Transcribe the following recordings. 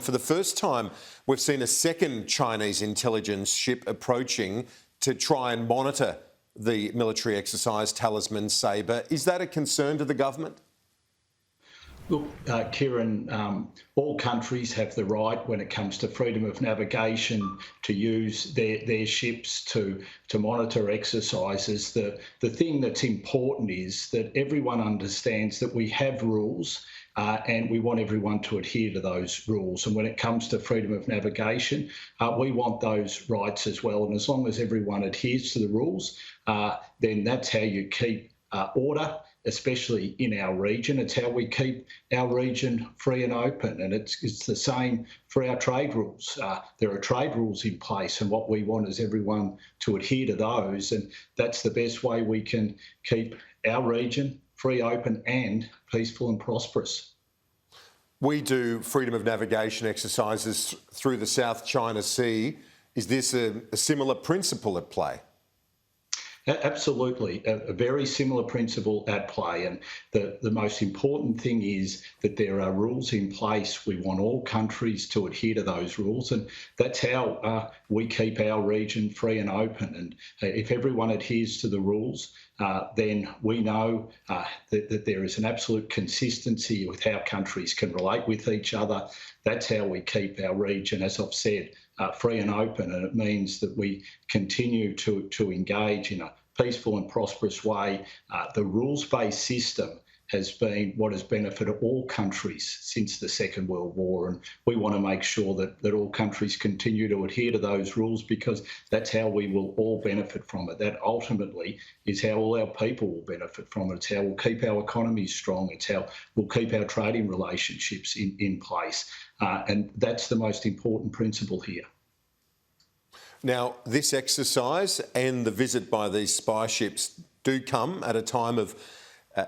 For the first time, we've seen a second Chinese intelligence ship approaching to try and monitor the military exercise Talisman Sabre. Is that a concern to the government? Look, Kieran, all countries have the right when it comes to freedom of navigation to use their ships to monitor exercises. The thing that's important is that everyone understands that we have rules and we want everyone to adhere to those rules. And when it comes to freedom of navigation, we want those rights as well. And as long as everyone adheres to the rules, then that's how you keep order, especially in our region. It's how we keep our region free and open, and it's the same for our trade rules. There are trade rules in place, and what we want is everyone to adhere to those, and that's the best way we can keep our region free, open and peaceful and prosperous. We do freedom of navigation exercises through the South China Sea. Is this a similar principle at play? Absolutely, a very similar principle at play, and the most important thing is that there are rules in place. We want all countries to adhere to those rules, and that's how we keep our region free and open. And if everyone adheres to the rules, then we know that there is an absolute consistency with how countries can relate with each other. That's how we keep our region, as I've said, free and open, and it means that we continue to engage in a peaceful and prosperous way. The rules-based system has been what has benefited all countries since the Second World War, and we want to make sure that all countries continue to adhere to those rules, because that's how we will all benefit from it. That ultimately is how all our people will benefit from it. It's how we'll keep our economies strong. It's how we'll keep our trading relationships in place. And that's the most important principle here. Now, this exercise and the visit by these spy ships do come at a time of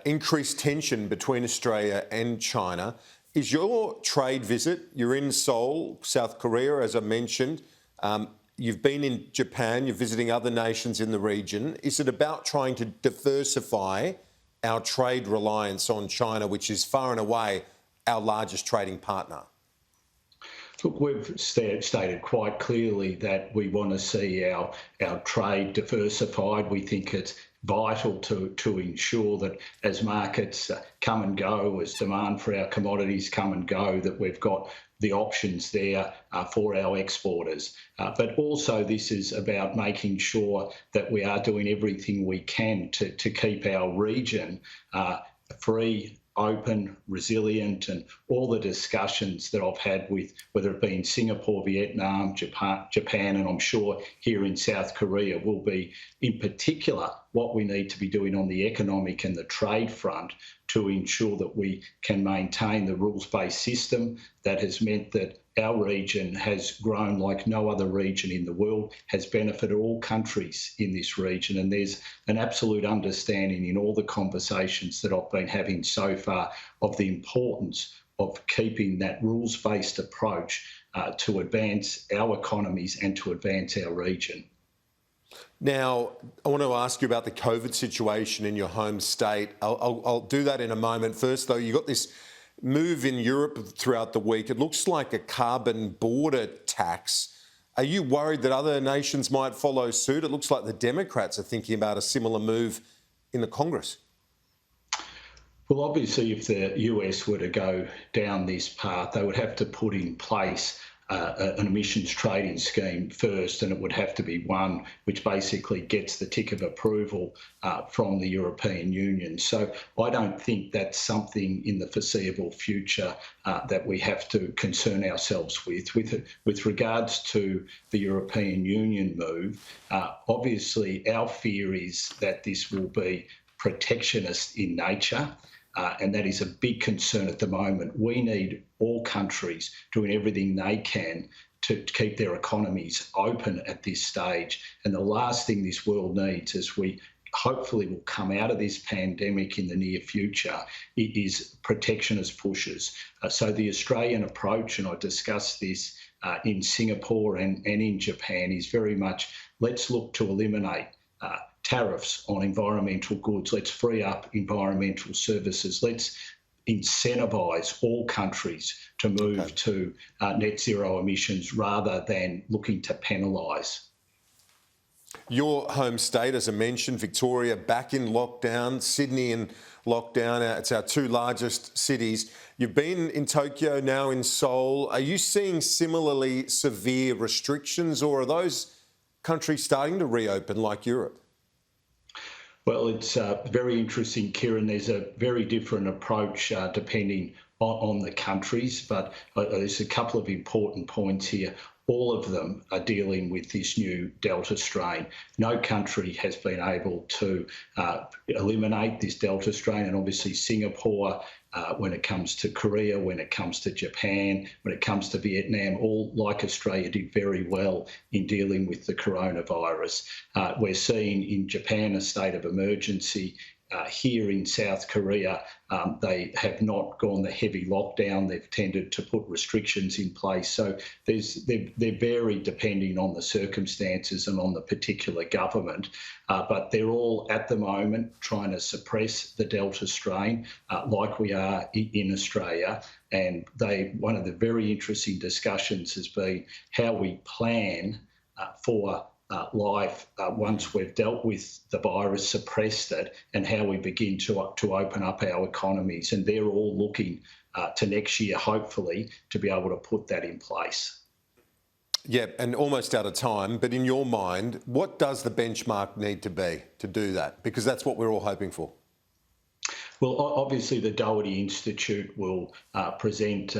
increased tension between Australia and China. Is your trade visit, you're in Seoul, South Korea, as I mentioned, you've been in Japan, you're visiting other nations in the region. Is it about trying to diversify our trade reliance on China, which is far and away our largest trading partner? Look, we've stated quite clearly that we want to see our trade diversified. We think it's vital to ensure that as markets come and go, as demand for our commodities come and go, that we've got the options there for our exporters. But also this is about making sure that we are doing everything we can to keep our region free, open, resilient, and all the discussions that I've had with, whether it be in Singapore, Vietnam, Japan, and I'm sure here in South Korea, will be in particular what we need to be doing on the economic and the trade front to ensure that we can maintain the rules-based system that has meant that our region has grown like no other region in the world, has benefited all countries in this region. And there's an absolute understanding in all the conversations that I've been having so far of the importance of keeping that rules-based approach to advance our economies and to advance our region. Now, I want to ask you about the COVID situation in your home state. I'll do that in a moment. First, though, you got this move in Europe throughout the week. It looks like a carbon border tax. Are you worried that other nations might follow suit? It looks like the Democrats are thinking about a similar move in the Congress. Well, obviously, if the US were to go down this path, they would have to put in place an emissions trading scheme first, and it would have to be one which basically gets the tick of approval from the European Union. So I don't think that's something in the foreseeable future that we have to concern ourselves with. With regards to the European Union move, obviously our fear is that this will be protectionist in nature. And that is a big concern at the moment. We need all countries doing everything they can to keep their economies open at this stage. And the last thing this world needs, as we hopefully will come out of this pandemic in the near future, it is protectionist pushes. So the Australian approach, and I discussed this in Singapore and in Japan, is very much let's look to eliminate tariffs on environmental goods. Let's free up environmental services. Let's incentivise all countries to move to net zero emissions rather than looking to penalise. Your home state, as I mentioned, Victoria, back in lockdown, Sydney in lockdown. It's our two largest cities. You've been in Tokyo, now in Seoul. Are you seeing similarly severe restrictions, or are those countries starting to reopen like Europe? Well, it's very interesting, Kieran. There's a very different approach depending on the countries, but there's a couple of important points here. All of them are dealing with this new Delta strain. No country has been able to eliminate this Delta strain, and obviously Singapore, when it comes to Korea, when it comes to Japan, when it comes to Vietnam, all like Australia did very well in dealing with the coronavirus. We're seeing in Japan a state of emergency. Here in South Korea, they have not gone the heavy lockdown. They've tended to put restrictions in place. So they're very depending on the circumstances and on the particular government. But they're all at the moment trying to suppress the Delta strain like we are in Australia. And one of the very interesting discussions has been how we plan for life once we've dealt with the virus, suppressed it, and how we begin to open up our economies. And they're all looking to next year, hopefully, to be able to put that in place. Yeah, and almost out of time, but in your mind, what does the benchmark need to be to do that? Because that's what we're all hoping for. Well, obviously the Doherty Institute will present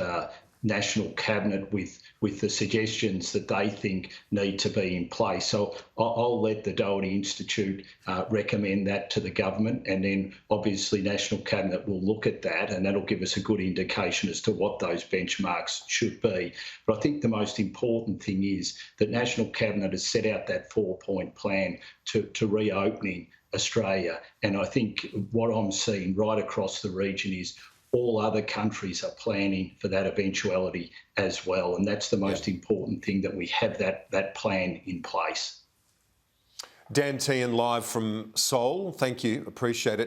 National Cabinet with the suggestions that they think need to be in place. So I'll let the Doherty Institute recommend that to the government, and then obviously National Cabinet will look at that, and that'll give us a good indication as to what those benchmarks should be. But I think the most important thing is that National Cabinet has set out that 4-point plan to reopening Australia. And I think what I'm seeing right across the region is all other countries are planning for that eventuality as well. And that's the most important thing, that we have that plan in place. Dan Tehan live from Seoul. Thank you. Appreciate it.